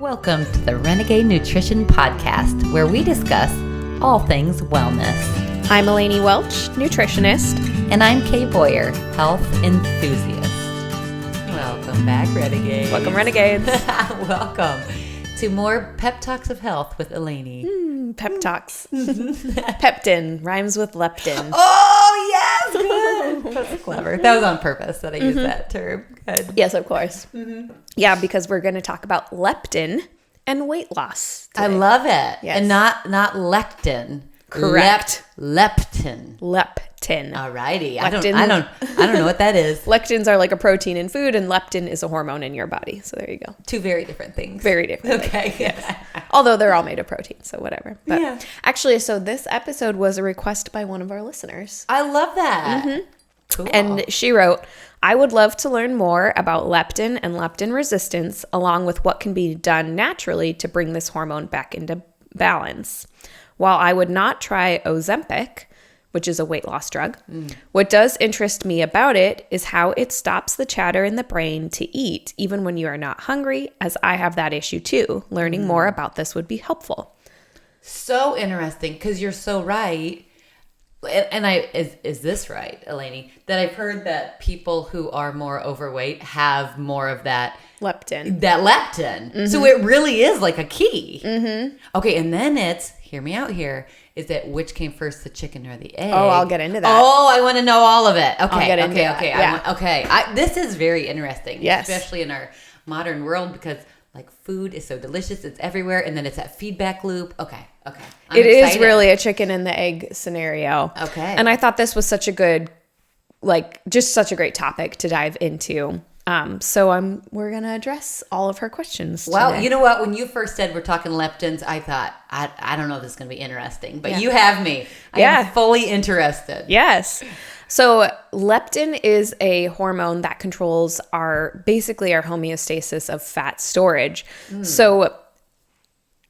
Welcome to the Renegade Nutrition Podcast, where we discuss all things wellness. I'm Eleni Welch, nutritionist. And I'm Kay Boyer, health enthusiast. Welcome back, Renegades. Welcome, Renegades. Welcome to more Pep Talks of Health with Eleni. Pep Talks. Peptin rhymes with leptin. Oh, yes! Good. That's clever. That was on purpose that I used that term. Good. Yes, of course. Yeah, because we're going to talk about leptin and weight loss today. I love it. Yes. And not lectin. Correct. Leptin. Leptin. Alrighty. Lectin. I don't know what that is. Lectins are like a protein in food, and leptin is a hormone in your body. So there you go. Two very different things. Very different. Okay. Yes. Although they're all made of protein, so whatever. But Yeah. actually, so this episode was a request by one of our listeners. I love that. Cool. And she wrote, I would love to learn more about leptin and leptin resistance, along with what can be done naturally to bring this hormone back into balance. While I would not try Ozempic, which is a weight loss drug, what does interest me about it is how it stops the chatter in the brain to eat, even when you are not hungry, as I have that issue too. Learning more about this would be helpful. So interesting, because you're so right. And is this right, Eleni? That I've heard that people who are more overweight have more of that Leptin. So it really is like a key. Okay, and then it's, hear me out here, is that which came first, the chicken or the egg? Oh, I'll get into that. Oh, I want to know all of it. Okay, I'll get into that. Yeah. This is very interesting, Yes. especially in our modern world, because like food is so delicious, it's everywhere, and then it's that feedback loop. Okay. I'm It is excited. really a chicken and the egg scenario. Okay. And I thought this was such a good, just such a great topic to dive into. So we're going to address all of her questions Well, today. you know what? When you first said we're talking leptins, I thought, I don't know if this is going to be interesting, but Yeah. you have me. I am fully interested. Yes. So leptin is a hormone that controls basically our homeostasis of fat storage. So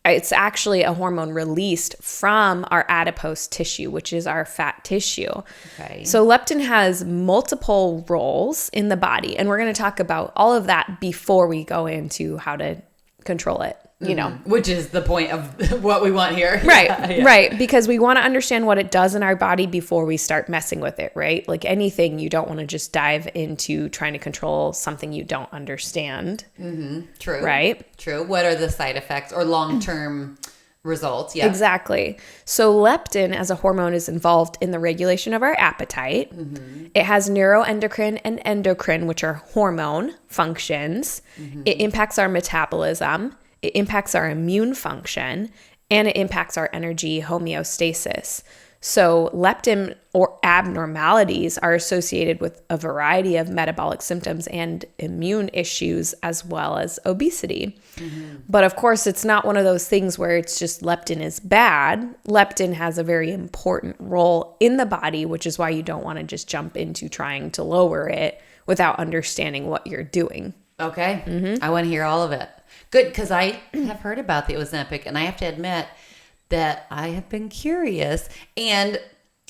it's actually a hormone released from our adipose tissue, which is our fat tissue. Okay. So leptin has multiple roles in the body, and we're going to talk about all of that before we go into how to control it, you know. Which is the point of what we want here. Right, Yeah. right. Because we want to understand what it does in our body before we start messing with it, right? Like anything, you don't want to just dive into trying to control something you don't understand. True. Right? True. What are the side effects or long-term results? Yeah. Exactly. So leptin as a hormone is involved in the regulation of our appetite. It has neuroendocrine and endocrine, which are hormone functions. It impacts our metabolism. It impacts our immune function, and it impacts our energy homeostasis. So leptin or abnormalities are associated with a variety of metabolic symptoms and immune issues, as well as obesity. But of course, it's not one of those things where it's just leptin is bad. Leptin has a very important role in the body, which is why you don't want to just jump into trying to lower it without understanding what you're doing. Okay. I want to hear all of it. Good, because I have heard about the Ozempic, and I have to admit that I have been curious. And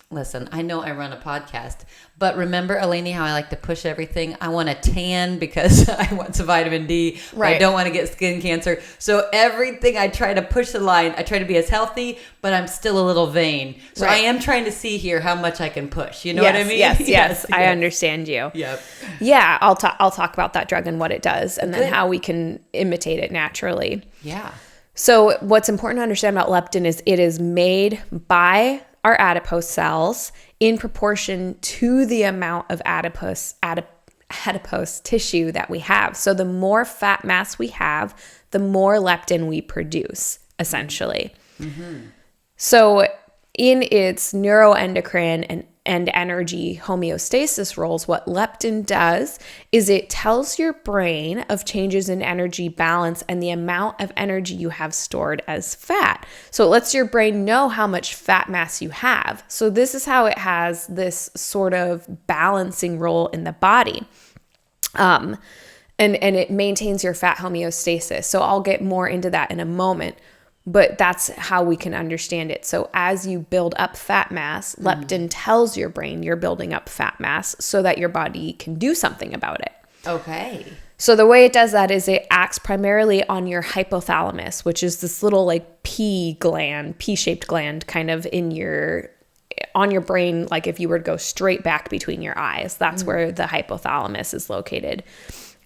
listen, I know I run a podcast, but remember, Eleni, how I like to push everything? I want a tan because I want some vitamin D. Right. I don't want to get skin cancer. So everything, I try to push the line. I try to be as healthy, but I'm still a little vain. So Right. I am trying to see here how much I can push. You know what I mean? Yes. I understand you. Yep. Yeah, I'll talk about that drug and what it does, and then Good. how we can imitate it naturally. Yeah. So what's important to understand about leptin is it is made by our adipose cells in proportion to the amount of adipose tissue that we have. So the more fat mass we have, the more leptin we produce, essentially. So in its neuroendocrine and energy homeostasis roles, what leptin does is it tells your brain of changes in energy balance and the amount of energy you have stored as fat. So it lets your brain know how much fat mass you have. So this is how it has this sort of balancing role in the body. And it maintains your fat homeostasis. So I'll get more into that in a moment. But that's how we can understand it. So as you build up fat mass, leptin tells your brain you're building up fat mass so that your body can do something about it. Okay. So the way it does that is it acts primarily on your hypothalamus, which is this little like P-shaped gland kind of on your brain. Like if you were to go straight back between your eyes, that's where the hypothalamus is located.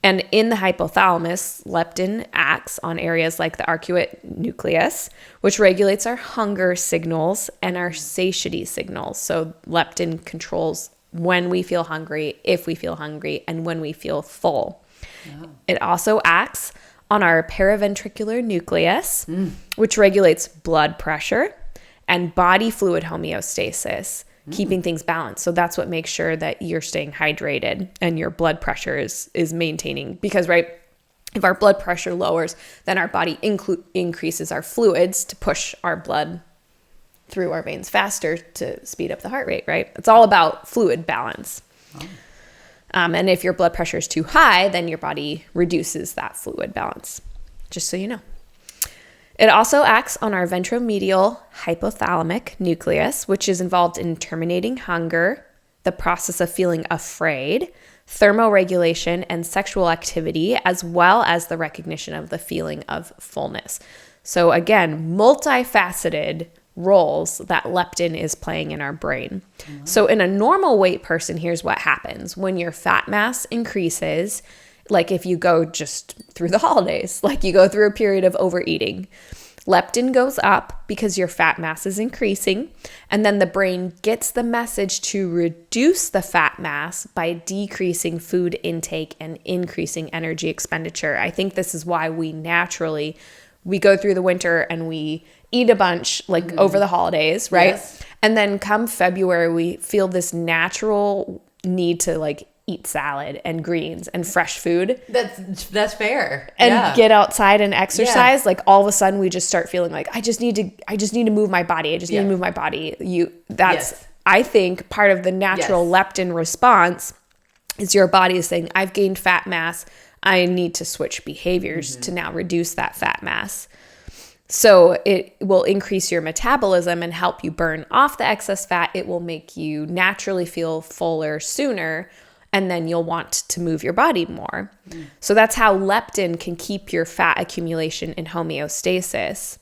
And in the hypothalamus, leptin acts on areas like the arcuate nucleus, which regulates our hunger signals and our satiety signals. So leptin controls when we feel hungry, if we feel hungry, and when we feel full. Oh. It also acts on our paraventricular nucleus, which regulates blood pressure and body fluid homeostasis, keeping things balanced. So that's what makes sure that you're staying hydrated and your blood pressure is maintaining. Because, right, if our blood pressure lowers, then our body increases our fluids to push our blood through our veins faster to speed up the heart rate, right? It's all about fluid balance. Oh. And if your blood pressure is too high, then your body reduces that fluid balance, just so you know. It also acts on our ventromedial hypothalamic nucleus, which is involved in terminating hunger, the process of feeling afraid, thermoregulation, and sexual activity, as well as the recognition of the feeling of fullness. So again, multifaceted roles that leptin is playing in our brain. Mm-hmm. So in a normal weight person, here's what happens. When your fat mass increases, like if you go just through the holidays, like you go through a period of overeating, leptin goes up because your fat mass is increasing, and then the brain gets the message to reduce the fat mass by decreasing food intake and increasing energy expenditure. I think this is why we go through the winter and we eat a bunch like over the holidays, right? Yes. And then come February, we feel this natural need to like eat salad and greens and fresh food. That's fair. And get outside and exercise. Yeah. Like all of a sudden we just start feeling like I just need to move my body. I just need to move my body. I think part of the natural leptin response is your body is saying, I've gained fat mass. I need to switch behaviors to now reduce that fat mass. So it will increase your metabolism and help you burn off the excess fat. It will make you naturally feel fuller sooner, and then you'll want to move your body more. So that's how leptin can keep your fat accumulation in homeostasis.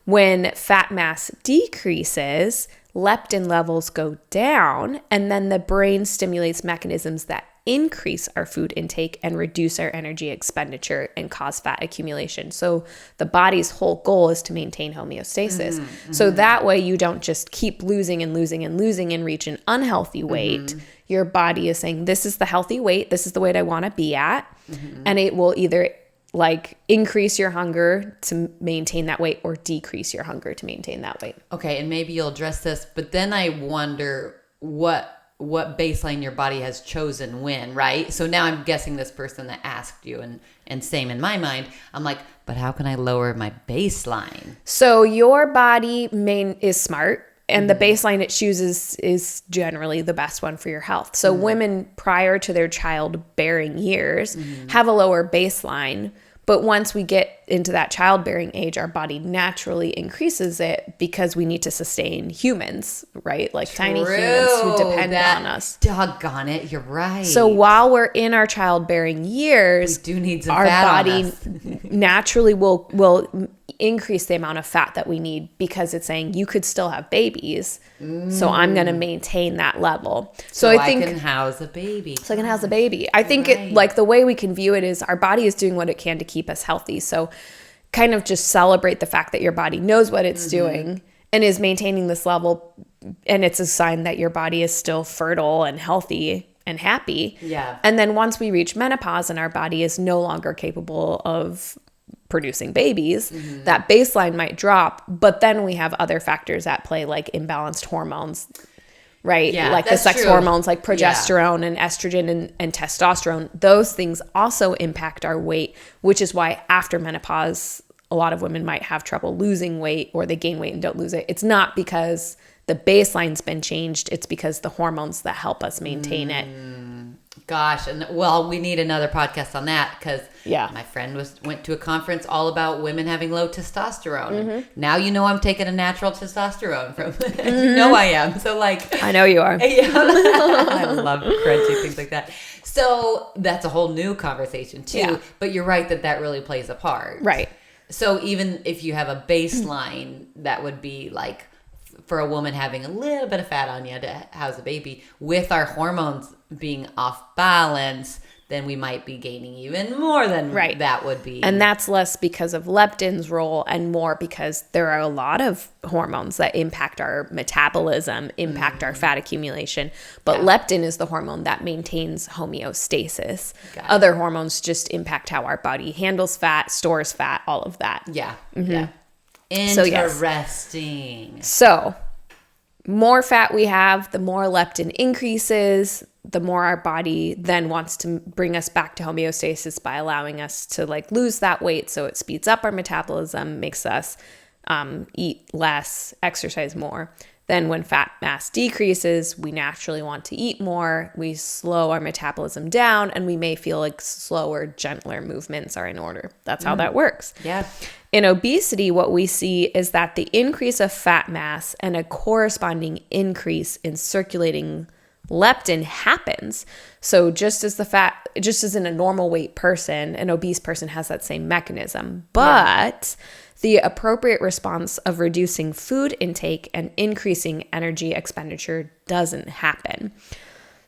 When fat mass decreases, leptin levels go down, and then the brain stimulates mechanisms that increase our food intake and reduce our energy expenditure and cause fat accumulation. So the body's whole goal is to maintain homeostasis. So that way you don't just keep losing and reach an unhealthy weight. Your body is saying, this is the healthy weight. This is the weight I want to be at. And it will either like increase your hunger to maintain that weight or decrease your hunger to maintain that weight. Okay. And maybe you'll address this, but then I wonder what baseline your body has chosen when, right? So now I'm guessing this person that asked you, and same in my mind, I'm like, but how can I lower my baseline? So your body is smart, and the baseline it chooses is generally the best one for your health. So women prior to their childbearing years have a lower baseline. But once we get into that childbearing age, our body naturally increases it because we need to sustain humans, right? Like tiny humans who depend on us. Doggone it, you're right. So while we're in our childbearing years, we do need some our fat body on us. naturally will increase the amount of fat that we need because it's saying you could still have babies. So I'm going to maintain that level. So I think I can house a baby. So I can house a baby. I think it like the way we can view it is our body is doing what it can to keep us healthy. So kind of just celebrate the fact that your body knows what it's doing and is maintaining this level. And it's a sign that your body is still fertile and healthy and happy. Yeah. And then once we reach menopause and our body is no longer capable of producing babies, that baseline might drop, but then we have other factors at play like imbalanced hormones, right? Yeah, like the sex hormones like progesterone and estrogen and testosterone. Those things also impact our weight, which is why after menopause, a lot of women might have trouble losing weight or they gain weight and don't lose it. It's not because the baseline's been changed. It's because the hormones that help us maintain it Gosh, and well, we need another podcast on that because my friend went to a conference all about women having low testosterone. Mm-hmm. Now you know I'm taking a natural testosterone from. You know I am. So like, I know you are. Yeah, I love crunchy things like that. So that's a whole new conversation too. Yeah. But you're right that really plays a part. Right. So even if you have a baseline, that would be like for a woman having a little bit of fat on you to house a baby, with our hormones being off balance, then we might be gaining even more than that would be. And that's less because of leptin's role and more because there are a lot of hormones that impact our metabolism, impact our fat accumulation. But leptin is the hormone that maintains homeostasis. Other hormones just impact how our body handles fat, stores fat, all of that. Yeah. Mm-hmm. Yeah. Interesting. So more fat we have, the more leptin increases, the more our body then wants to bring us back to homeostasis by allowing us to like lose that weight. So it speeds up our metabolism, makes us eat less, exercise more. Then when fat mass decreases, we naturally want to eat more. We slow our metabolism down and we may feel like slower, gentler movements are in order. That's how that works. Yeah. In obesity, what we see is that the increase of fat mass and a corresponding increase in circulating leptin happens. So just as in a normal weight person, an obese person has that same mechanism. But the appropriate response of reducing food intake and increasing energy expenditure doesn't happen.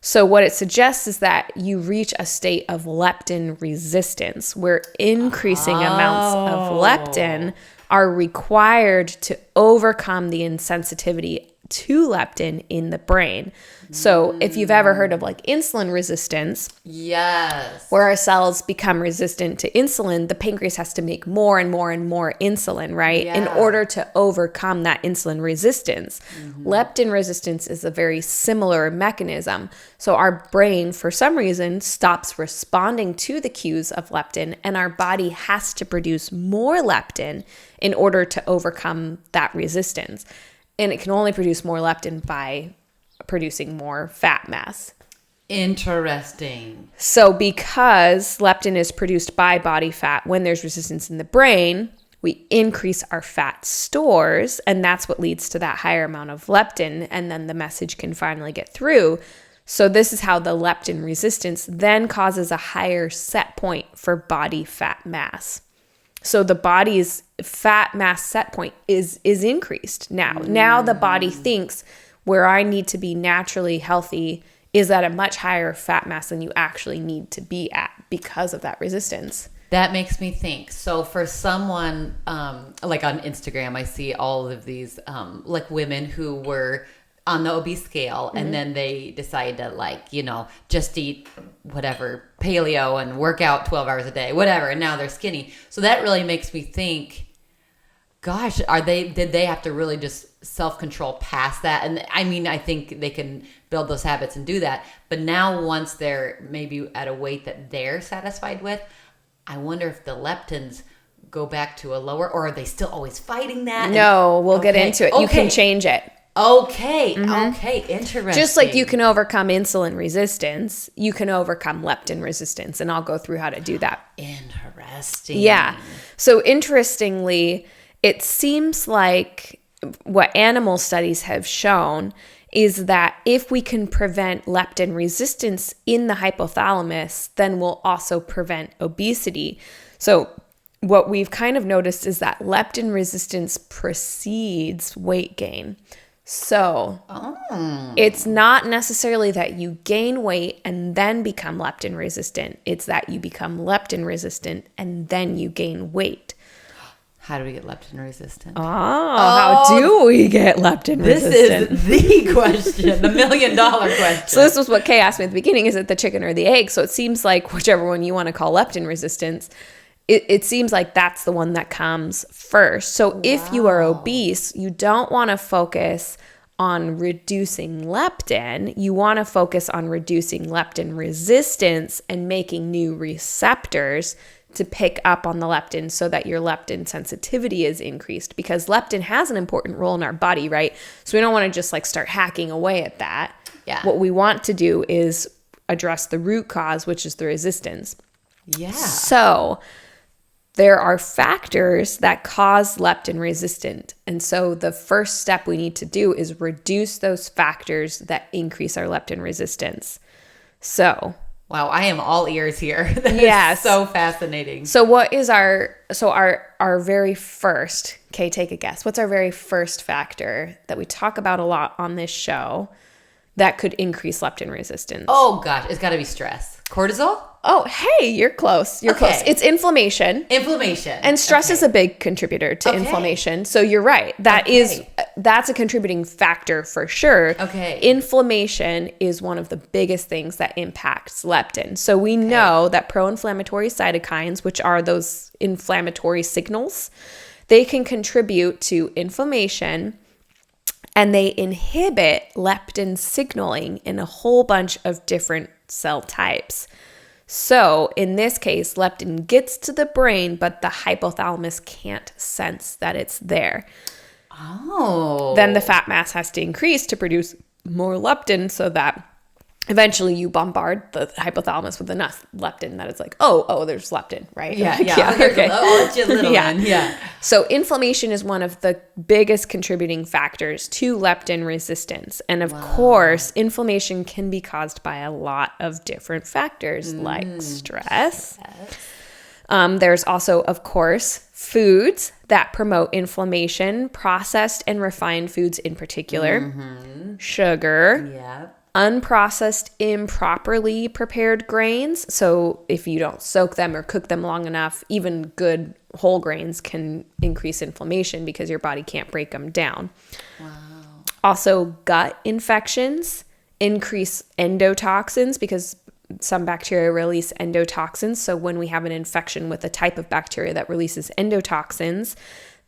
So what it suggests is that you reach a state of leptin resistance where increasing amounts of leptin are required to overcome the insensitivity to leptin in the brain. So if you've ever heard of like insulin resistance, yes, where our cells become resistant to insulin, the pancreas has to make more and more and more insulin, right? In order to overcome that insulin resistance. Leptin resistance is a very similar mechanism. So our brain, for some reason, stops responding to the cues of leptin, and our body has to produce more leptin in order to overcome that resistance. And it can only produce more leptin by producing more fat mass. Interesting. So because leptin is produced by body fat when there's resistance in the brain, we increase our fat stores, and that's what leads to that higher amount of leptin, and then the message can finally get through. So this is how the leptin resistance then causes a higher set point for body fat mass. So the body's fat mass set point is increased now. Now the body thinks where I need to be naturally healthy is at a much higher fat mass than you actually need to be at because of that resistance. That makes me think. So for someone, like on Instagram, I see all of these like women who were on the obese scale, and then they decide to like, just eat whatever, paleo and work out 12 hours a day, whatever, and now they're skinny. So that really makes me think, gosh, did they have to really just self-control past that? And I mean, I think they can build those habits and do that. But now once they're maybe at a weight that they're satisfied with, I wonder if the leptins go back to a lower, or are they still always fighting that? No, we'll get into it. You can change it. Okay. Okay. Interesting. Just like you can overcome insulin resistance, you can overcome leptin resistance. And I'll go through how to do that. Interesting. Yeah. So interestingly, it seems like what animal studies have shown is that if we can prevent leptin resistance in the hypothalamus, then we'll also prevent obesity. So what we've kind of noticed is that leptin resistance precedes weight gain. So it's not necessarily that you gain weight and then become leptin resistant. It's that you become leptin resistant and then you gain weight. How do we get leptin resistant? How do we get leptin resistant? This is the question, the $1 million question. So this was what Kay asked me at the beginning. Is it the chicken or the egg? So it seems like whichever one you want to call leptin resistance, it seems like that's the one that comes first. So if you are obese, you don't want to focus on reducing leptin. You want to focus on reducing leptin resistance and making new receptors to pick up on the leptin so that your leptin sensitivity is increased, because leptin has an important role in our body, right? So we don't want to just like start hacking away at that. Yeah. What we want to do is address the root cause, which is the resistance. Yeah. So there are factors that cause leptin resistant. And so the first step we need to do is reduce those factors that increase our leptin resistance. So, wow, I am all ears here. That yes. is so fascinating. So what is our very first, okay, take a guess. What's our very first factor that we talk about a lot on this show that could increase leptin resistance? Oh gosh, it's got to be stress. Cortisol? Oh, hey, you're close. You're close. It's inflammation. Inflammation. And stress is a big contributor to inflammation. So you're right. That's a contributing factor for sure. Okay. Inflammation is one of the biggest things that impacts leptin. So we know that pro-inflammatory cytokines, which are those inflammatory signals, they can contribute to inflammation, and they inhibit leptin signaling in a whole bunch of different cell types. So in this case, leptin gets to the brain, but the hypothalamus can't sense that it's there. Oh. Then the fat mass has to increase to produce more leptin so that eventually you bombard the hypothalamus with enough leptin that it's like, oh, there's leptin, right? Yeah. Okay. I'll let you little in. Yeah. So inflammation is one of the biggest contributing factors to leptin resistance. And of course, inflammation can be caused by a lot of different factors like stress. Yes. There's also, of course, foods that promote inflammation, processed and refined foods in particular, sugar, Yeah. unprocessed, improperly prepared grains. So if you don't soak them or cook them long enough, even good whole grains can increase inflammation because your body can't break them down. Wow. Also, gut infections increase endotoxins because some bacteria release endotoxins. So when we have an infection with a type of bacteria that releases endotoxins,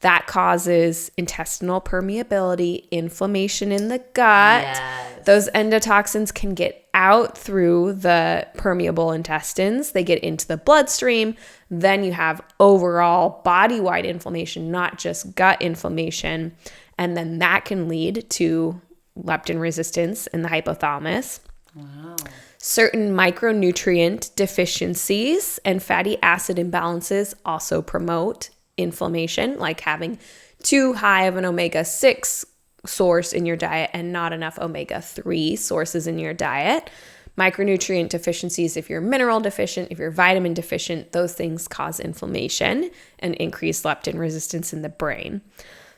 that causes intestinal permeability, inflammation in the gut. Yes. Those endotoxins can get out through the permeable intestines. They get into the bloodstream. Then you have overall body-wide inflammation, not just gut inflammation. And then that can lead to leptin resistance in the hypothalamus. Wow. Certain micronutrient deficiencies and fatty acid imbalances also promote inflammation, like having too high of an omega-6 source in your diet and not enough omega-3 sources in your diet. Micronutrient deficiencies, if you're mineral deficient, if you're vitamin deficient, those things cause inflammation and increase leptin resistance in the brain.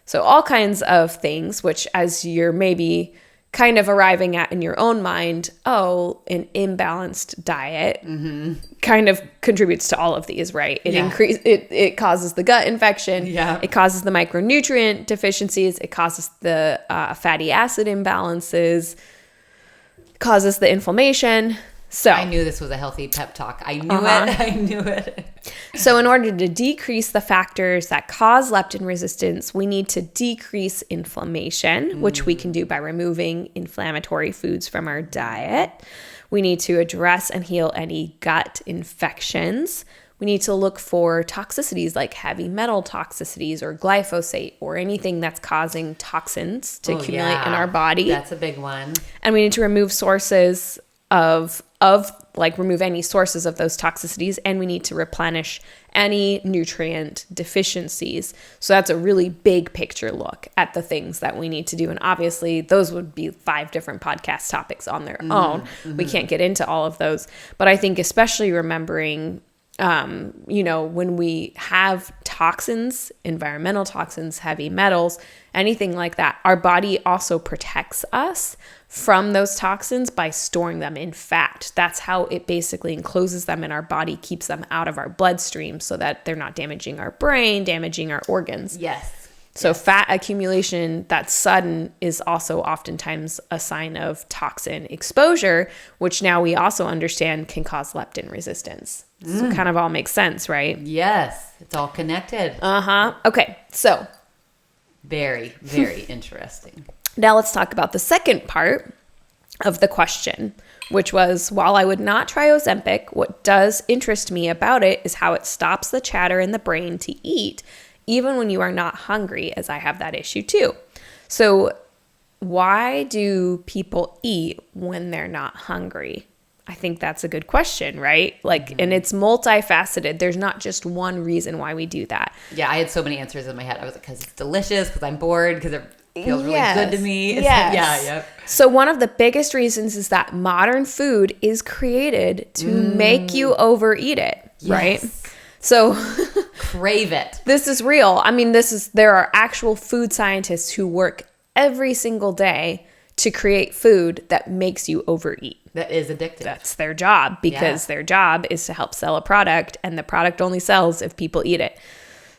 So all kinds of things, which as you're maybe kind of arriving at in your own mind, an imbalanced diet kind of contributes to all of these, right? It causes the gut infection. Yeah. It causes the micronutrient deficiencies. It causes the fatty acid imbalances. Causes the inflammation. So I knew this was a healthy pep talk. I knew it. I knew it. So in order to decrease the factors that cause leptin resistance, we need to decrease inflammation, which we can do by removing inflammatory foods from our diet. We need to address and heal any gut infections. We need to look for toxicities like heavy metal toxicities or glyphosate or anything that's causing toxins to accumulate in our body. That's a big one. And we need to remove sources remove any sources of those toxicities, and we need to replenish any nutrient deficiencies. So that's a really big picture look at the things that we need to do. And obviously those would be 5 different podcast topics on their own. We can't get into all of those, but I think especially remembering, when we have toxins, environmental toxins, heavy metals, anything like that, our body also protects us from those toxins by storing them in fat. That's how it basically encloses them in our body, keeps them out of our bloodstream so that they're not damaging our brain, damaging our organs. Yes. So fat accumulation that's sudden is also oftentimes a sign of toxin exposure, which now we also understand can cause leptin resistance. So it kind of all makes sense, right? Yes. It's all connected. Okay, so Very, very interesting. now let's talk about the second part of the question, which was, while I would not try Ozempic, what does interest me about it is how it stops the chatter in the brain to eat, even when you are not hungry, as I have that issue too. So why do people eat when they're not hungry? I think that's a good question, right? Like, and it's multifaceted. There's not just one reason why we do that. Yeah, I had so many answers in my head. I was like, because it's delicious, because I'm bored, because it feels really good to me. Yes. Yeah, yep. So one of the biggest reasons is that modern food is created to make you overeat it, right? So crave it. This is real. I mean, there are actual food scientists who work every single day to create food that makes you overeat. That is addictive. That's their job, because their job is to help sell a product, and the product only sells if people eat it.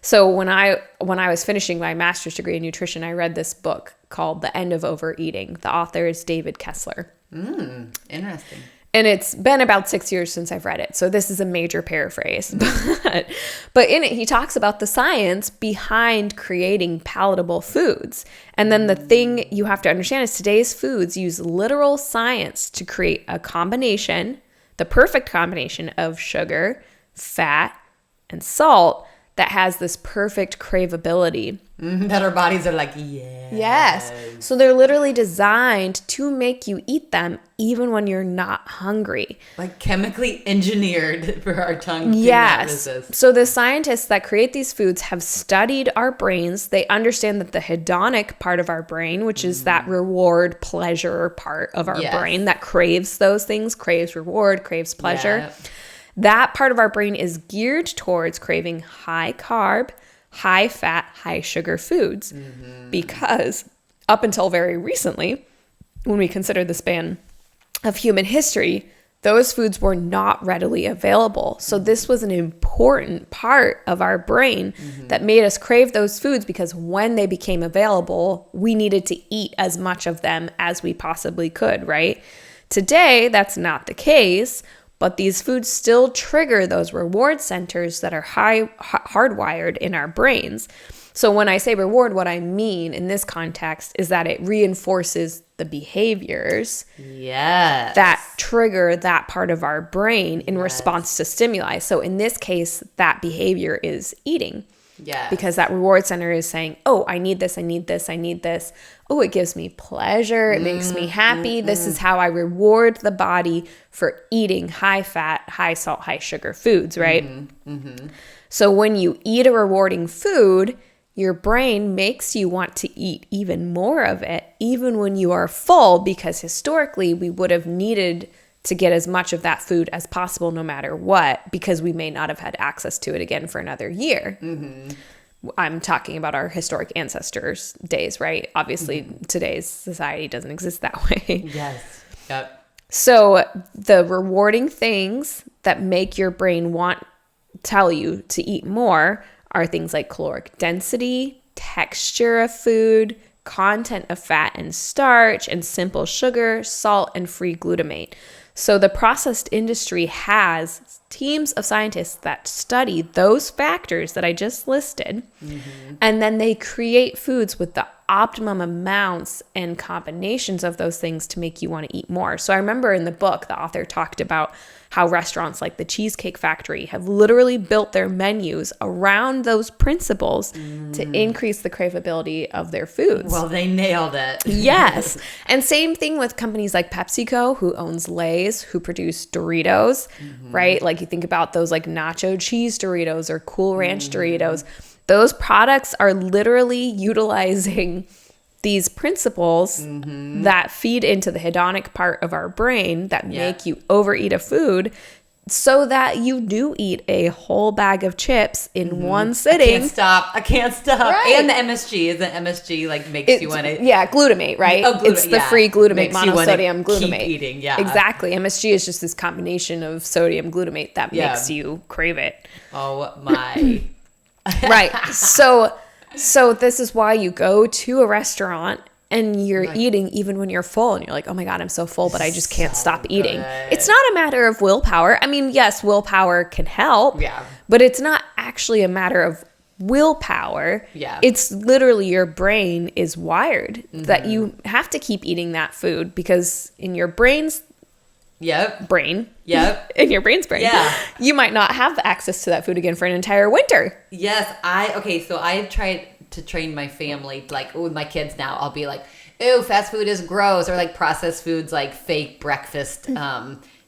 So when I was finishing my master's degree in nutrition, I read this book called The End of Overeating. The author is David Kessler. Interesting. And it's been about 6 years since I've read it. So this is a major paraphrase. But in it, he talks about the science behind creating palatable foods. And then the thing you have to understand is today's foods use literal science to create a combination, the perfect combination of sugar, fat, and salt that has this perfect craveability. That our bodies are like, yeah. Yes. So they're literally designed to make you eat them even when you're not hungry. Like chemically engineered for our tongue to not Yes. resist. So the scientists that create these foods have studied our brains. They understand that the hedonic part of our brain, which is that reward pleasure part of our brain that craves those things, craves reward, craves pleasure. Yep. That part of our brain is geared towards craving high carb, high fat, high sugar foods. Because up until very recently, when we consider the span of human history, those foods were not readily available. So this was an important part of our brain that made us crave those foods, because when they became available, we needed to eat as much of them as we possibly could, right? Today, that's not the case. But these foods still trigger those reward centers that are hardwired in our brains. So when I say reward, what I mean in this context is that it reinforces the behaviors that trigger that part of our brain in response to stimuli. So in this case, that behavior is eating. Yeah. Because that reward center is saying, oh, I need this, I need this, I need this. Oh, it gives me pleasure. It makes me happy. This is how I reward the body for eating high fat, high salt, high sugar foods, right? So when you eat a rewarding food, your brain makes you want to eat even more of it, even when you are full, because historically we would have needed to get as much of that food as possible no matter what, because we may not have had access to it again for another year. I'm talking about our historic ancestors' days, right? Obviously, today's society doesn't exist that way. Yes. Yep. So the rewarding things that make your brain tell you to eat more are things like caloric density, texture of food, content of fat and starch, and simple sugar, salt, and free glutamate. So the processed industry has teams of scientists that study those factors that I just listed, and then they create foods with the optimum amounts and combinations of those things to make you want to eat more. So I remember in the book, the author talked about how restaurants like the Cheesecake Factory have literally built their menus around those principles to increase the craveability of their foods. Well, they nailed it. Yes. And same thing with companies like PepsiCo, who owns Lay's, who produce Doritos, right? Like you think about those like nacho cheese Doritos or Cool Ranch Doritos. Those products are literally utilizing these principles that feed into the hedonic part of our brain that make you overeat a food, so that you do eat a whole bag of chips in one sitting. I can't stop. Right. And the MSG, is the MSG like makes you want to... Yeah, glutamate, right? Oh, it's the free glutamate, makes monosodium glutamate. Keep eating, yeah. Exactly. MSG is just this combination of sodium glutamate that makes you crave it. Oh my. Right. So this is why you go to a restaurant and you're eating even when you're full and you're like, oh my God, I'm so full, but I just can't stop eating. It's not a matter of willpower. I mean, yes, willpower can help, but it's not actually a matter of willpower. Yeah. It's literally your brain is wired that you have to keep eating that food, because in your brain's brain. In your brain's brain. You might not have access to that food again for an entire winter. Yes. So I've tried to train my family, like with my kids now, I'll be like, ew, fast food is gross, or like processed foods like fake breakfast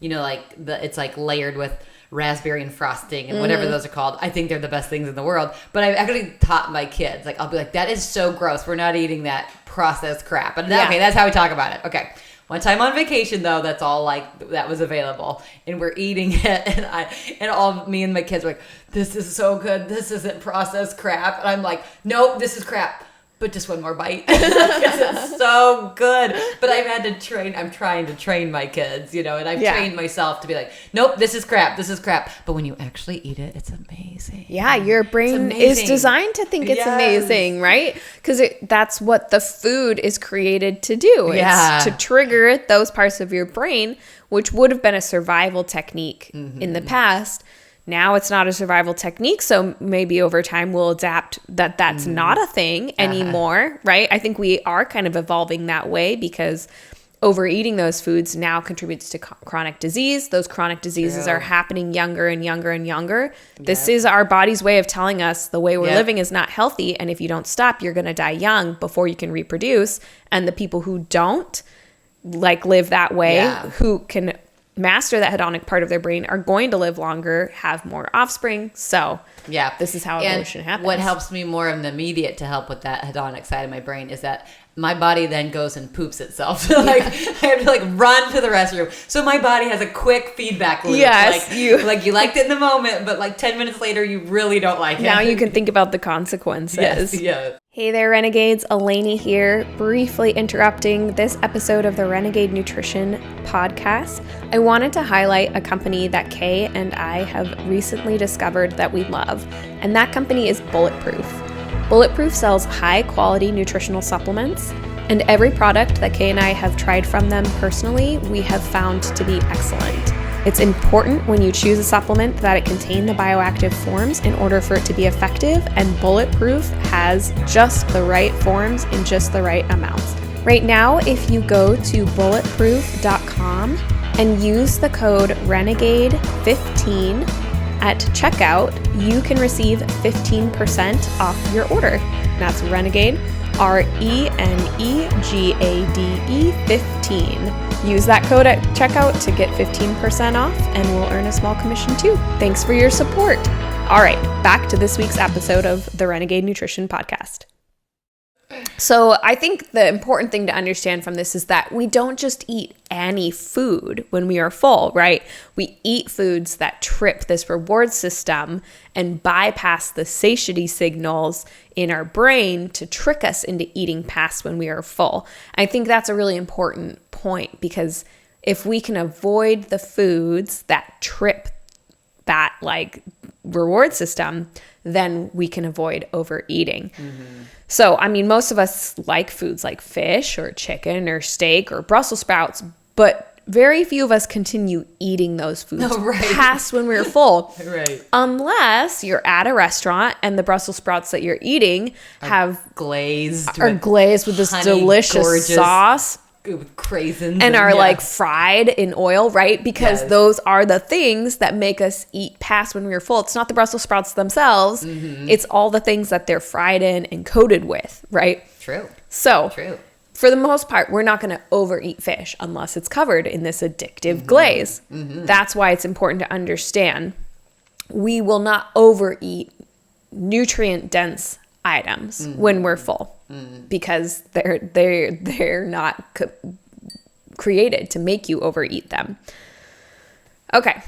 like it's like layered with raspberry and frosting and whatever those are called. I think they're the best things in the world. But I've actually taught my kids, like, I'll be like, that is so gross. We're not eating that processed crap. And okay, that's how we talk about it. Okay. One time on vacation, though, that's all like that was available, and we're eating it, and all me and my kids were like, "This is so good. This isn't processed crap." And I'm like, "Nope, this is crap." But just one more bite. Because it's so good. But I'm trying to train my kids, and I've trained myself to be like, nope, this is crap. But when you actually eat it, it's amazing. Yeah, your brain is designed to think it's amazing, right? Because that's what the food is created to do. It's to trigger those parts of your brain, which would have been a survival technique in the past. Now it's not a survival technique, so maybe over time we'll adapt that's not a thing anymore, right? I think we are kind of evolving that way because overeating those foods now contributes to chronic disease. Those chronic diseases are happening younger and younger and younger. Yep. This is our body's way of telling us the way we're living is not healthy, and if you don't stop, you're going to die young before you can reproduce. And the people who don't live that way, who can master that hedonic part of their brain, are going to live longer, have more offspring. So this is how evolution happens. What helps me more in the immediate to help with that hedonic side of my brain is that my body then goes and poops itself. I have to run to the restroom. So my body has a quick feedback loop. Yes, you liked it in the moment, but 10 minutes later you really don't like it. Now you can think about the consequences. Yes. Hey there, Renegades. Eleni here, briefly interrupting this episode of the Renegade Nutrition podcast. I wanted to highlight a company that Kay and I have recently discovered that we love, and that company is Bulletproof. Bulletproof sells high-quality nutritional supplements, and every product that Kay and I have tried from them personally, we have found to be excellent. It's important when you choose a supplement that it contain the bioactive forms in order for it to be effective, and Bulletproof has just the right forms in just the right amounts. Right now, if you go to bulletproof.com and use the code RENEGADE15 at checkout, you can receive 15% off your order. That's Renegade, RENEGADE 15. Use that code at checkout to get 15% off, and we'll earn a small commission too. Thanks for your support. All right, back to this week's episode of the Renegade Nutrition Podcast. So I think the important thing to understand from this is that we don't just eat any food when we are full, right? We eat foods that trip this reward system and bypass the satiety signals in our brain to trick us into eating past when we are full. I think that's a really important point, because if we can avoid the foods that trip that reward system, then we can avoid overeating. So, most of us like foods like fish or chicken or steak or Brussels sprouts, but very few of us continue eating those foods past when we're full. Right. Unless you're at a restaurant and the Brussels sprouts that you're eating are glazed with this delicious sauce. With craisins and are fried in oil, right? Because those are the things that make us eat past when we were full. It's not the Brussels sprouts themselves. It's all the things that they're fried in and coated with, right? True. For the most part, we're not going to overeat fish unless it's covered in this addictive glaze. That's why it's important to understand we will not overeat nutrient-dense items when we're full, because they're not created to make you overeat them. Okay,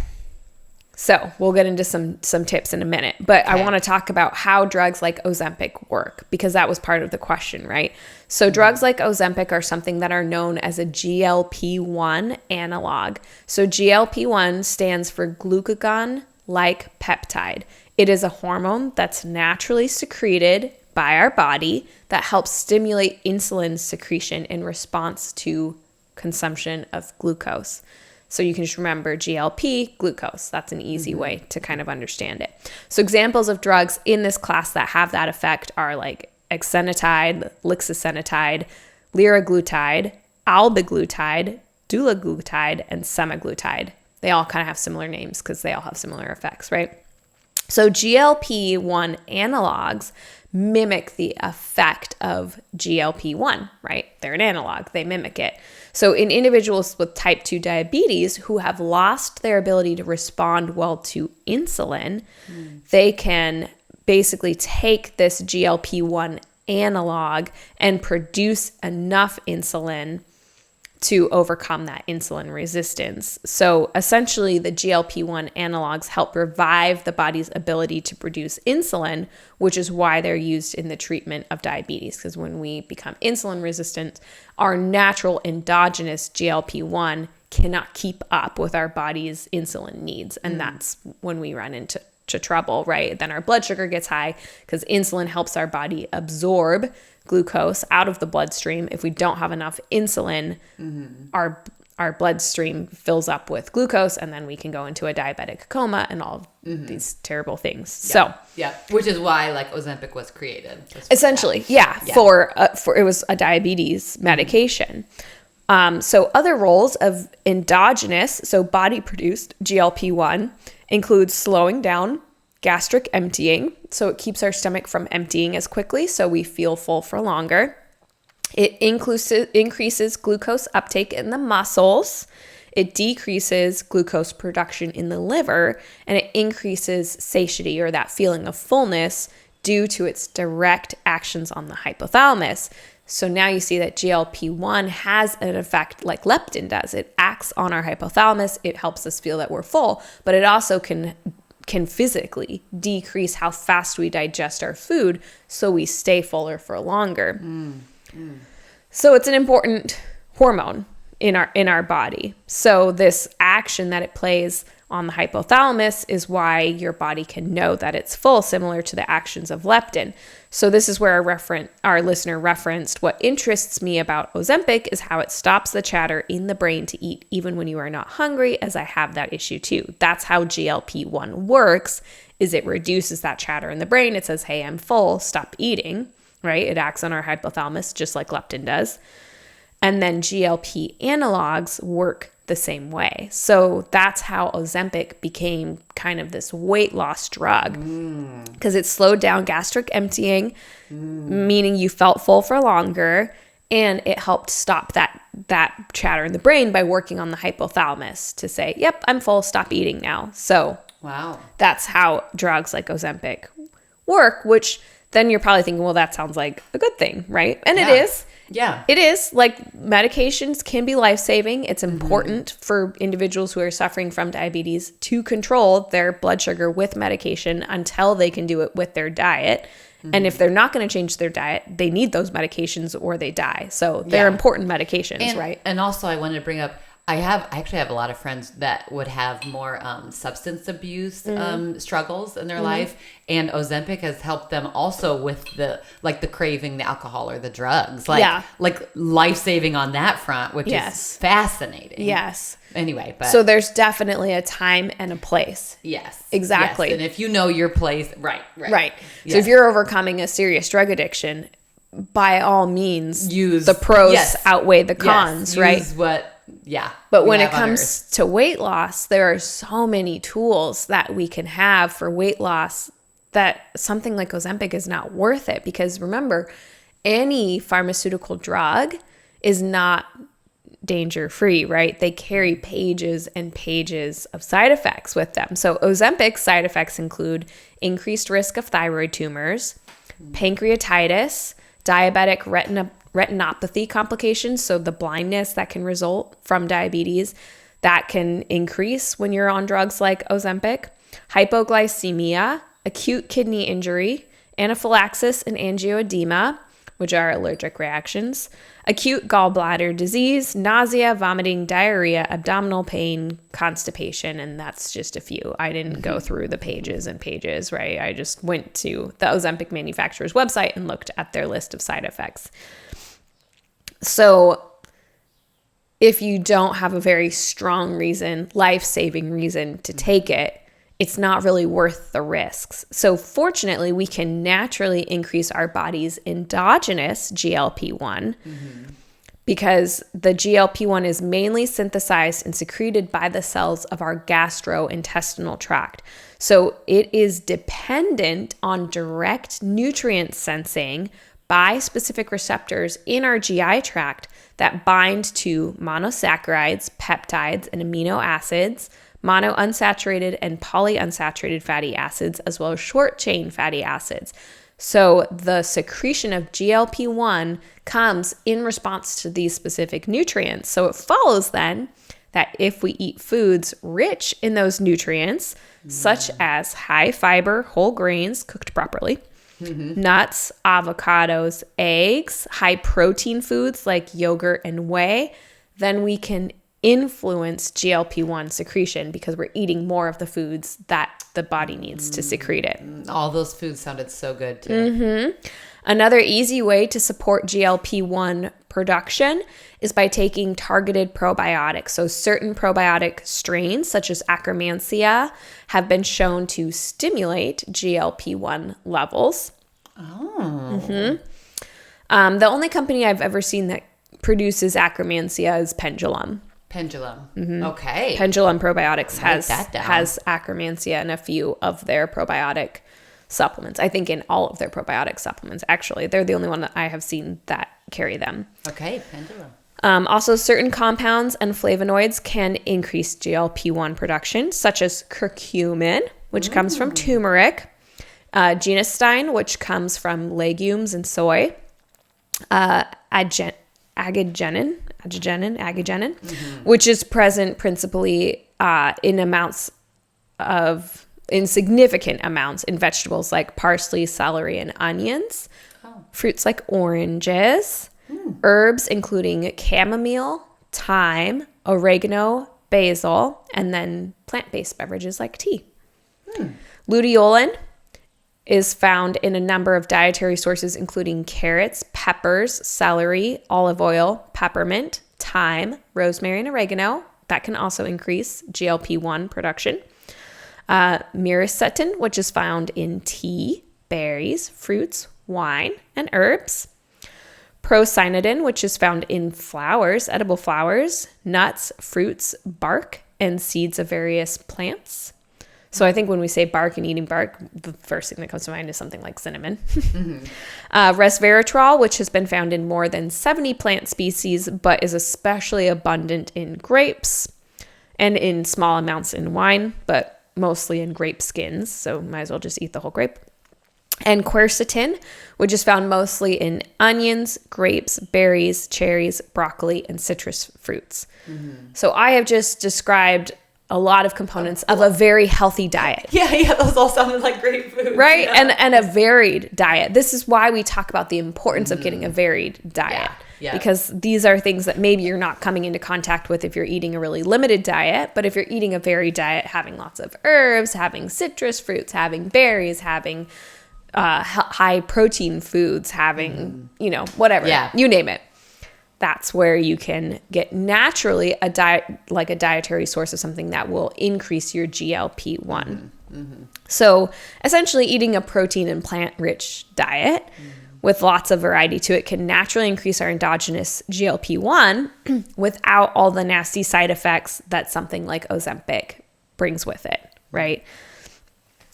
so we'll get into some tips in a minute, but I want to talk about how drugs like Ozempic work, because that was part of the question, right? So drugs like Ozempic are something that are known as a GLP-1 analog. So GLP-1 stands for Glucagon-like peptide. It is a hormone that's naturally secreted by our body that helps stimulate insulin secretion in response to consumption of glucose. So you can just remember GLP, glucose. That's an easy way to kind of understand it. So examples of drugs in this class that have that effect are like exenatide, lixisenatide, liraglutide, albiglutide, dulaglutide, and semaglutide. They all kind of have similar names because they all have similar effects, right? So GLP-1 analogs mimic the effect of GLP-1, right? They're an analog. They mimic it. So in individuals with type 2 diabetes who have lost their ability to respond well to insulin, they can basically take this GLP-1 analog and produce enough insulin to overcome that insulin resistance. So essentially, the GLP-1 analogs help revive the body's ability to produce insulin, which is why they're used in the treatment of diabetes. Because when we become insulin resistant, our natural endogenous GLP-1 cannot keep up with our body's insulin needs. And that's when we run into trouble, right? Then our blood sugar gets high because insulin helps our body absorb glucose out of the bloodstream. If we don't have enough insulin, our bloodstream fills up with glucose, and then we can go into a diabetic coma and all these terrible things. Which is why like Ozempic was created. Essentially, for it was a diabetes medication. So other roles of endogenous, so body-produced GLP-1 includes slowing down gastric emptying. So it keeps our stomach from emptying as quickly, so we feel full for longer. It increases glucose uptake in the muscles. It decreases glucose production in the liver, and it increases satiety, or that feeling of fullness, due to its direct actions on the hypothalamus. So now you see that GLP-1 has an effect like leptin does. It acts on our hypothalamus. It helps us feel that we're full, but it also can physically decrease how fast we digest our food, so we stay fuller for longer. So it's an important hormone in our body. So this action that it plays on the hypothalamus is why your body can know that it's full, similar to the actions of leptin. So this is where our listener referenced, what interests me about Ozempic is how it stops the chatter in the brain to eat even when you are not hungry, as I have that issue too. That's how GLP-1 works, is it reduces that chatter in the brain. It says, hey, I'm full, stop eating, right? It acts on our hypothalamus just like leptin does. And then GLP analogs work the same way. So that's how Ozempic became kind of this weight loss drug, because it slowed down gastric emptying, meaning you felt full for longer, and it helped stop that chatter in the brain by working on the hypothalamus to say, yep, I'm full, stop eating now. So that's how drugs like Ozempic work, which then you're probably thinking, well, that sounds like a good thing, right? And it is. Yeah. It is. Like, medications can be life-saving. It's important for individuals who are suffering from diabetes to control their blood sugar with medication until they can do it with their diet. And if they're not going to change their diet, they need those medications or they die. So they're important medications, right? And also I wanted to bring up, I actually have a lot of friends that would have more substance abuse struggles in their life, and Ozempic has helped them also with the craving the alcohol or the drugs, like life-saving on that front, which is fascinating. Yes. Anyway, but so there's definitely a time and a place. Yes. Exactly. Yes. And if you know your place, right. Right. Yes. So if you're overcoming a serious drug addiction, by all means, use the pros outweigh the cons, right? Use what. Yeah. But when it comes to weight loss, there are so many tools that we can have for weight loss that something like Ozempic is not worth it. Because remember, any pharmaceutical drug is not danger-free, right? They carry pages and pages of side effects with them. So Ozempic's side effects include increased risk of thyroid tumors, pancreatitis, diabetic retinopathy complications, so the blindness that can result from diabetes, that can increase when you're on drugs like Ozempic, hypoglycemia, acute kidney injury, anaphylaxis and angioedema, which are allergic reactions, acute gallbladder disease, nausea, vomiting, diarrhea, abdominal pain, constipation, and that's just a few. I didn't go through the pages and pages, right? I just went to the Ozempic manufacturer's website and looked at their list of side effects. So if you don't have a very strong reason, life-saving reason to take it, it's not really worth the risks. So fortunately, we can naturally increase our body's endogenous GLP-1 because the GLP-1 is mainly synthesized and secreted by the cells of our gastrointestinal tract. So it is dependent on direct nutrient sensing by specific receptors in our GI tract that bind to monosaccharides, peptides, and amino acids, monounsaturated and polyunsaturated fatty acids, as well as short-chain fatty acids. So the secretion of GLP-1 comes in response to these specific nutrients. So it follows then that if we eat foods rich in those nutrients, such as high fiber whole grains cooked properly, nuts, avocados, eggs, high protein foods like yogurt and whey, then we can influence GLP-1 secretion because we're eating more of the foods that the body needs to secrete it. All those foods sounded so good too. Another easy way to support GLP-1 production is by taking targeted probiotics. So certain probiotic strains, such as Akkermansia, have been shown to stimulate GLP-1 levels. The only company I've ever seen that produces Akkermansia is Pendulum. Okay. Pendulum Probiotics has Akkermansia in a few of their probiotic supplements. I think in all of their probiotic supplements, actually. They're the only one that I have seen that carry them. Okay, Pendulum. Also, certain compounds and flavonoids can increase GLP-1 production, such as curcumin, which comes from turmeric, genistein, which comes from legumes and soy, agagenin, which is present principally in significant amounts in vegetables like parsley, celery, and onions, fruits like oranges, herbs including chamomile, thyme, oregano, basil, and then plant-based beverages like tea. Luteolin is found in a number of dietary sources, including carrots, peppers, celery, olive oil, peppermint, thyme, rosemary, and oregano. That can also increase GLP-1 production. Myricetin, which is found in tea, berries, fruits, wine, and herbs. Procyanidin, which is found in flowers, edible flowers, nuts, fruits, bark, and seeds of various plants. So I think when we say bark and eating bark, the first thing that comes to mind is something like cinnamon. Resveratrol, which has been found in more than 70 plant species, but is especially abundant in grapes and in small amounts in wine, but mostly in grape skins. So might as well just eat the whole grape. And quercetin, which is found mostly in onions, grapes, berries, cherries, broccoli, and citrus fruits. So I have just described a lot of components of a very healthy diet. Yeah, those all sounded like great food. Right? Yeah. And a varied diet. This is why we talk about the importance of getting a varied diet. Yeah. Because these are things that maybe you're not coming into contact with if you're eating a really limited diet. But if you're eating a varied diet, having lots of herbs, having citrus fruits, having berries, having high protein foods, having, whatever, you name it. That's where you can get naturally a dietary source of something that will increase your GLP-1. So essentially eating a protein and plant-rich diet with lots of variety to it can naturally increase our endogenous GLP-1 without all the nasty side effects that something like Ozempic brings with it, right?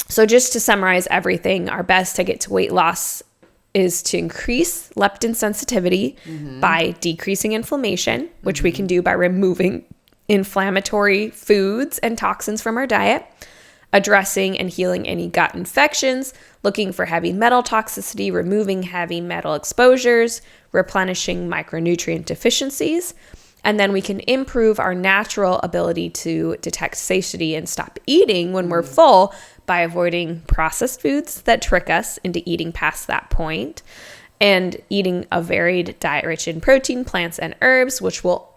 So just to summarize everything, our best ticket to weight loss is to increase leptin sensitivity by decreasing inflammation, which we can do by removing inflammatory foods and toxins from our diet, addressing and healing any gut infections, looking for heavy metal toxicity, removing heavy metal exposures, replenishing micronutrient deficiencies, and then we can improve our natural ability to detect satiety and stop eating when we're full by avoiding processed foods that trick us into eating past that point, and eating a varied diet rich in protein, plants, and herbs, which will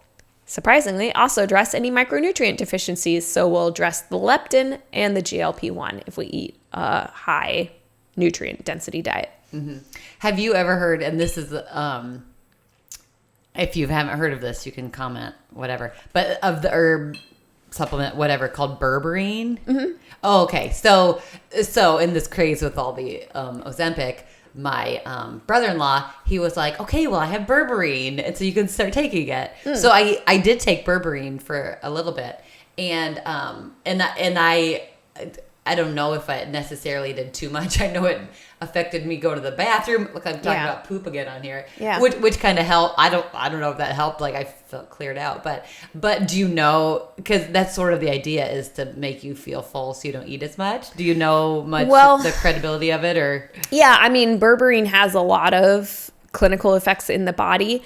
surprisingly also address any micronutrient deficiencies. So we'll address the leptin and the GLP-1 if we eat a high nutrient density diet. Have you ever heard, and this is, if you haven't heard of this, you can comment, whatever, but of the herb supplement, whatever, called berberine? Oh, okay. So in this craze with all the Ozempic, brother-in-law, he was like, okay, well, I have berberine, and so you can start taking it. So I did take berberine for a little bit, and I don't know if I necessarily did too much. I know it affected me go to the bathroom. Look, I'm talking about poop again on here. Yeah. Which kind of helped. I don't know if that helped. Like I felt cleared out. But do you know, because that's sort of the idea, is to make you feel full so you don't eat as much. Do you know much the credibility of it, or? Yeah, I mean, berberine has a lot of clinical effects in the body,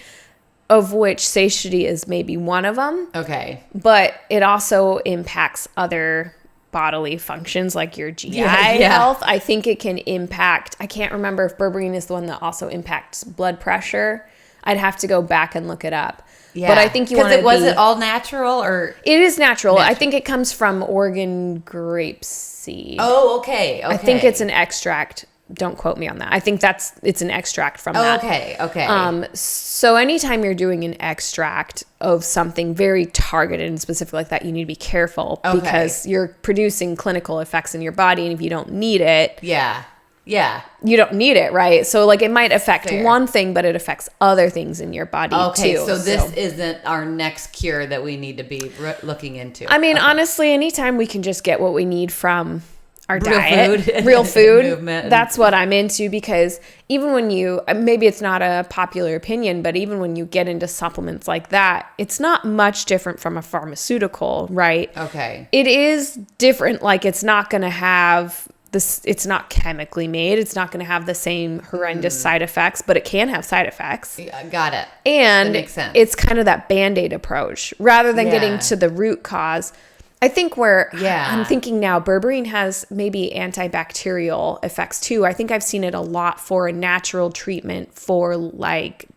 of which satiety is maybe one of them. Okay. But it also impacts other bodily functions like your GI health. I think it can impact, I can't remember if berberine is the one that also impacts blood pressure. I'd have to go back and look it up. Yeah. But I think you want to was it all natural, or? It is natural. I think it comes from Oregon grapeseed. Oh, okay. I think it's an extract. Don't quote me on that. I think it's an extract from that. Okay. So anytime you're doing an extract of something very targeted and specific like that, you need to be careful because you're producing clinical effects in your body, and if you don't need it, you don't need it, right? So like it might affect one thing, but it affects other things in your body too. So this isn't our next cure that we need to be looking into. I mean, honestly, anytime we can just get what we need from our real diet, food. real food, Movement. That's what I'm into, because even when you, maybe it's not a popular opinion, but even when you get into supplements like that, it's not much different from a pharmaceutical, right? Okay. It is different. Like it's not going to have this, it's not chemically made. It's not going to have the same horrendous side effects, but it can have side effects. Got it. And that makes sense. It's kind of that Band-Aid approach rather than getting to the root cause. I think I'm thinking now, berberine has maybe antibacterial effects too. I think I've seen it a lot for a natural treatment for like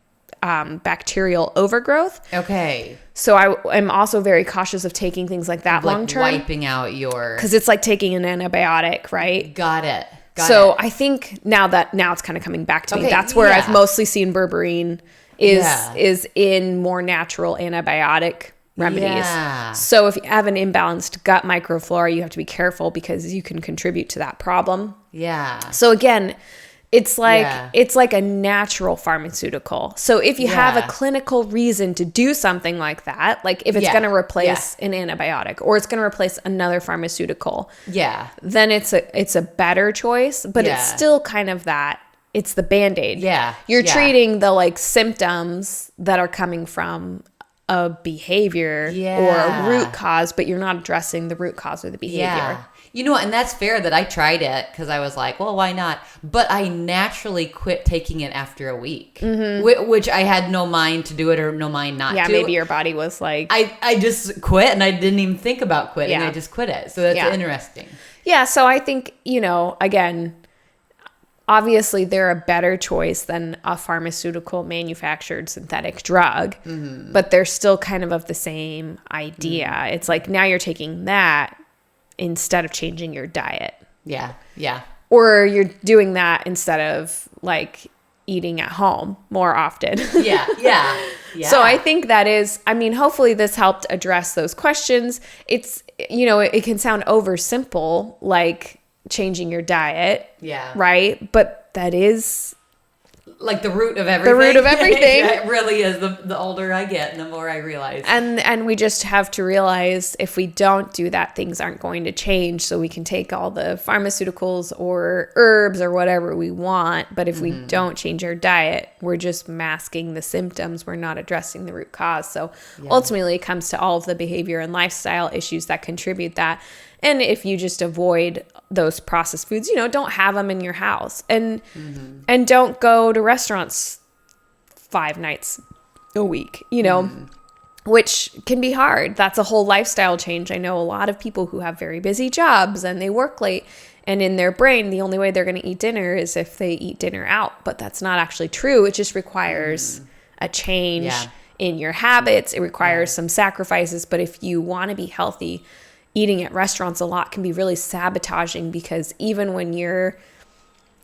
bacterial overgrowth. Okay. So I'm also very cautious of taking things like that long term. Wiping out because it's like taking an antibiotic, right? Got it. I think now it's kind of coming back to me. That's where I've mostly seen berberine is in more natural antibiotic remedies. Yeah. So if you have an imbalanced gut microflora, you have to be careful because you can contribute to that problem. Yeah. So again, it's like a natural pharmaceutical. So if you have a clinical reason to do something like that, like if it's going to replace an antibiotic or it's going to replace another pharmaceutical, then it's a better choice, but it's still kind of that. It's the Band-Aid. Yeah. You're treating the like symptoms that are coming from a behavior or a root cause, but you're not addressing the root cause or the behavior. Yeah. You know, and that's fair that I tried it because I was like, well, why not? But I naturally quit taking it after a week, which I had no mind to do it or no mind not to. Yeah, maybe your body was like... I just quit and I didn't even think about quitting. I just quit it. So that's interesting. Yeah, so I think, again... Obviously, they're a better choice than a pharmaceutical manufactured synthetic drug, but they're still kind of the same idea. It's like now you're taking that instead of changing your diet. Yeah, yeah. Or you're doing that instead of like eating at home more often. Yeah. So I think that is, hopefully this helped address those questions. It's, it can sound oversimple, like changing your diet. Yeah. Right? But that is like the root of everything. The root of everything. It really is. The older I get, the more I realize. And we just have to realize if we don't do that, things aren't going to change. So we can take all the pharmaceuticals or herbs or whatever we want. But if we don't change our diet, we're just masking the symptoms. We're not addressing the root cause. So ultimately it comes to all of the behavior and lifestyle issues that contribute that. And if you just avoid those processed foods, don't have them in your house and don't go to restaurants 5 nights a week, which can be hard. That's a whole lifestyle change. I know a lot of people who have very busy jobs and they work late, and in their brain, the only way they're going to eat dinner is if they eat dinner out. But that's not actually true. It just requires a change in your habits. It requires some sacrifices. But if you want to be healthy, eating at restaurants a lot can be really sabotaging, because even when you're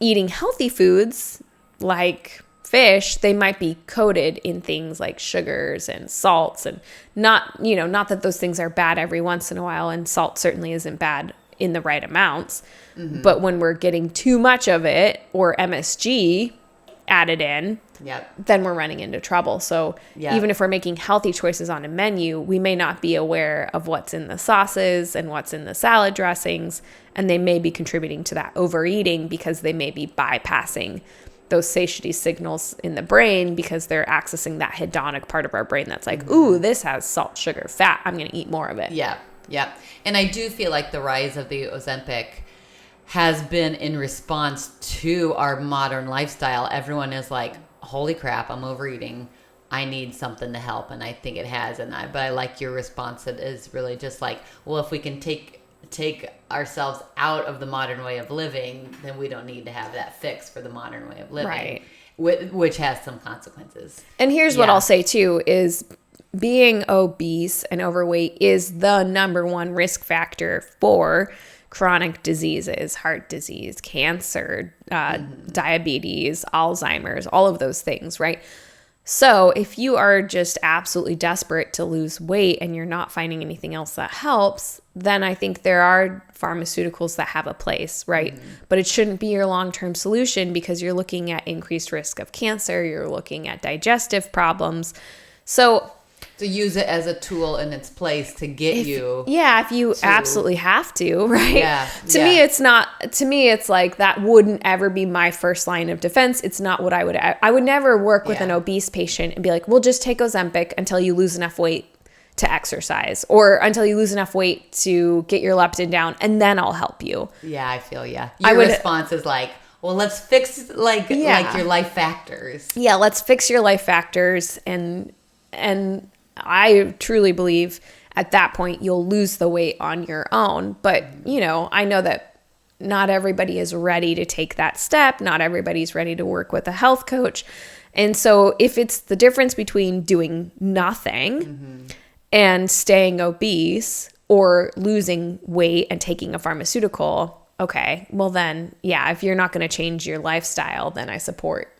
eating healthy foods like fish, they might be coated in things like sugars and salts, and not that those things are bad every once in a while, and salt certainly isn't bad in the right amounts. But when we're getting too much of it or MSG added in, then we're running into trouble. So even if we're making healthy choices on a menu, we may not be aware of what's in the sauces and what's in the salad dressings, and they may be contributing to that overeating because they may be bypassing those satiety signals in the brain because they're accessing that hedonic part of our brain that's like, ooh, this has salt, sugar, fat. I'm going to eat more of it. Yeah. And I do feel like the rise of the Ozempic has been in response to our modern lifestyle. Everyone is like, holy crap, I'm overeating. I need something to help. And I think it has. But I like your response. It is really just like, well, if we can take ourselves out of the modern way of living, then we don't need to have that fix for the modern way of living, right? Which has some consequences. And here's what I'll say too is being obese and overweight is the number one risk factor for chronic diseases, heart disease, cancer, diabetes, Alzheimer's, all of those things, right? So if you are just absolutely desperate to lose weight and you're not finding anything else that helps, then I think there are pharmaceuticals that have a place, right? But it shouldn't be your long-term solution because you're looking at increased risk of cancer, you're looking at digestive problems. So use it as a tool in its place to get if you absolutely have to, right? To me, it's like that wouldn't ever be my first line of defense. It's not what I would never work with an obese patient and be like, well, just take Ozempic until you lose enough weight to exercise or until you lose enough weight to get your leptin down and then I'll help you. Yeah, I feel Your response is like, well, let's fix like your life factors. Yeah, let's fix your life factors and I truly believe at that point you'll lose the weight on your own. But, I know that not everybody is ready to take that step. Not everybody's ready to work with a health coach. And so if it's the difference between doing nothing and staying obese or losing weight and taking a pharmaceutical, okay, well then, if you're not going to change your lifestyle, then I support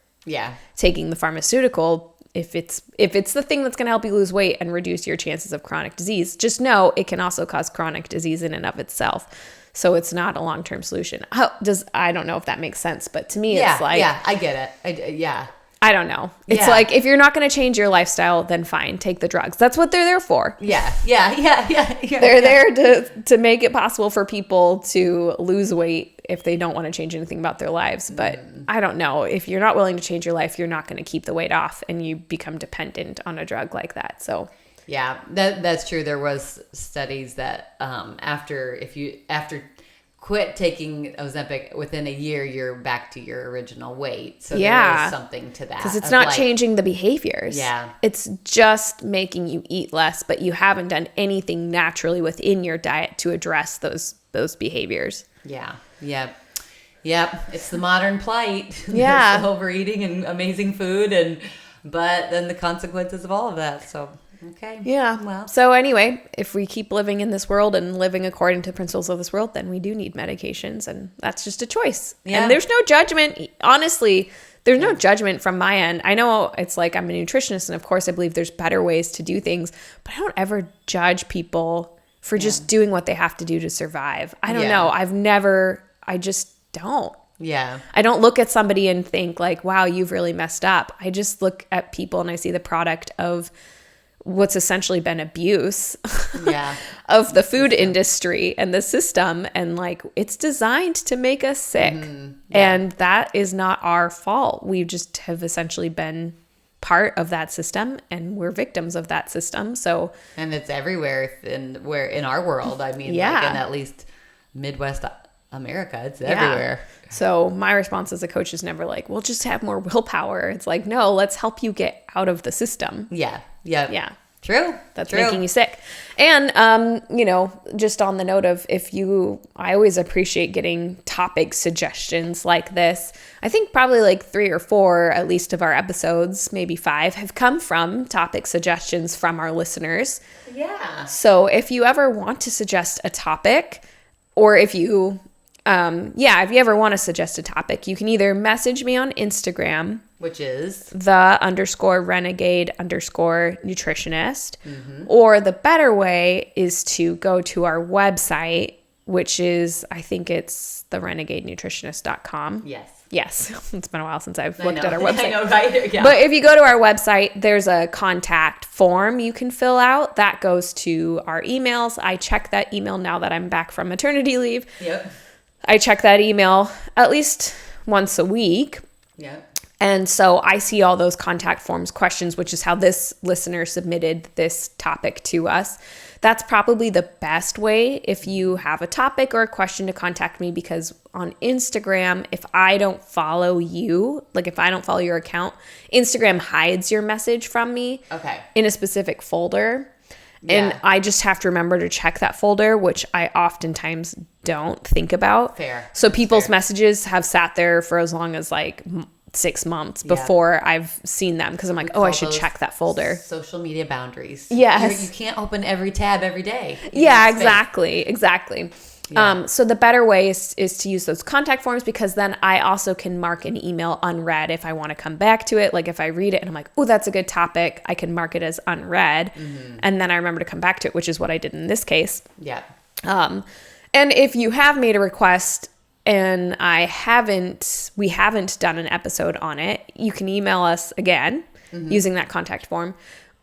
taking the pharmaceutical. If it's the thing that's going to help you lose weight and reduce your chances of chronic disease, just know it can also cause chronic disease in and of itself. So it's not a long-term solution. I don't know if that makes sense, but to me, it's like... Yeah, I get it. I don't know. It's like, if you're not going to change your lifestyle, then fine, take the drugs. That's what they're there for. Yeah. They're there to make it possible for people to lose weight if they don't want to change anything about their lives. But I don't know. If you're not willing to change your life, you're not going to keep the weight off and you become dependent on a drug like that. So yeah, that's true. There was studies that after quit taking Ozempic, within a year, you're back to your original weight. So there is something to that. Because it's not changing the behaviors. Yeah. It's just making you eat less, but you haven't done anything naturally within your diet to address those behaviors. Yeah. Yep. It's the modern plight. Yeah. Overeating and amazing food, but then the consequences of all of that. So... Okay. Yeah. Well. So anyway, if we keep living in this world and living according to the principles of this world, then we do need medications, and that's just a choice. Yeah. And there's no judgment. Honestly, there's no judgment from my end. I know it's like I'm a nutritionist, and of course I believe there's better ways to do things, but I don't ever judge people for just doing what they have to do to survive. I don't know. I just don't. Yeah. I don't look at somebody and think like, wow, you've really messed up. I just look at people and I see the product of what's essentially been abuse of the food industry and the system. And like, it's designed to make us sick. And that is not our fault. We just have essentially been part of that system and we're victims of that system. So, and it's everywhere in our world. I mean, like in at least Midwest America, it's everywhere. So my response as a coach is never like, well, just have more willpower. It's like, no, let's help you get out of the system. Yeah. True. That's making you sick. And, just on the note of I always appreciate getting topic suggestions like this. I think probably like 3 or 4, at least of our episodes, maybe 5, have come from topic suggestions from our listeners. Yeah. So if you ever want to suggest a topic, or if you ever want to suggest a topic, you can either message me on Instagram, which is _renegade_nutritionist, or the better way is to go to our website, which is, I think it's therenegadenutritionist.com. Yes. It's been a while since I've looked at our website. I know, right? Yeah. But if you go to our website, there's a contact form you can fill out. That goes to our emails. I check that email now that I'm back from maternity leave. Yep. I check that email at least once a week. Yep. And so I see all those contact forms questions, which is how this listener submitted this topic to us. That's probably the best way if you have a topic or a question to contact me, because on Instagram, if I don't follow you, like if I don't follow your account, Instagram hides your message from me in a specific folder. And I just have to remember to check that folder, which I oftentimes don't think about. Fair. So people's messages have sat there for as long as like 6 months before I've seen them, because I'm like, I should check that folder. Social media boundaries. Yes. You can't open every tab every day. Yeah, exactly. Yeah. So the better way is to use those contact forms, because then I also can mark an email unread if I want to come back to it. Like if I read it and I'm like, oh, that's a good topic, I can mark it as unread. And then I remember to come back to it, which is what I did in this case. Yeah. And if you have made a request and we haven't done an episode on it, you can email us again using that contact form.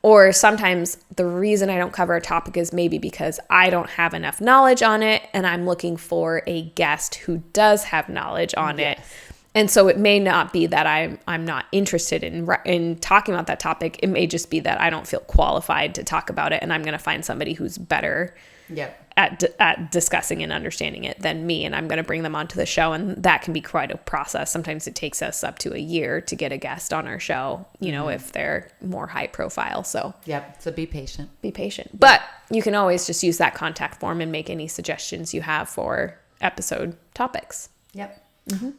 Or sometimes the reason I don't cover a topic is maybe because I don't have enough knowledge on it and I'm looking for a guest who does have knowledge on it. And so it may not be that I'm not interested in talking about that topic. It may just be that I don't feel qualified to talk about it, and I'm going to find somebody who's better at discussing and understanding it than me, and I'm going to bring them onto the show, and that can be quite a process. Sometimes it takes us up to a year to get a guest on our show, you know, if they're more high profile. So so be patient. But you can always just use that contact form and make any suggestions you have for episode topics.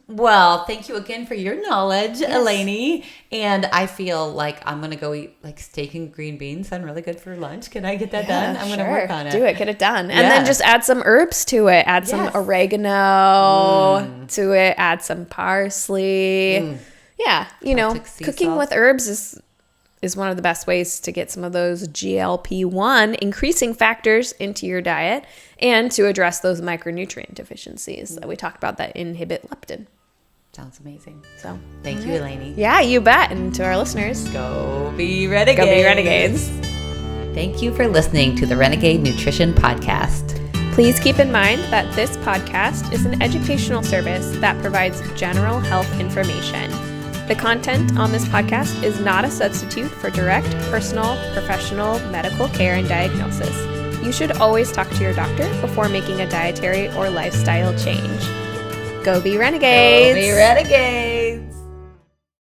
Well, thank you again for your knowledge, Eleni. And I feel like I'm going to go eat like steak and green beans. Sound really good for lunch. Can I get that done? I'm going to work on it. Do it. Get it done. And then just add some herbs to it. Add some oregano to it. Add some parsley. Yeah. You know, cooking with herbs is one of the best ways to get some of those GLP-1 increasing factors into your diet and to address those micronutrient deficiencies that we talked about that inhibit leptin. Sounds amazing. So thank you, Eleni. Yeah, you bet. And to our listeners, go be renegades. Go be renegades. Thank you for listening to the Renegade Nutrition Podcast. Please keep in mind that this podcast is an educational service that provides general health information. The content on this podcast is not a substitute for direct, personal, professional medical care and diagnosis. You should always talk to your doctor before making a dietary or lifestyle change. Go be renegades! Go be renegades!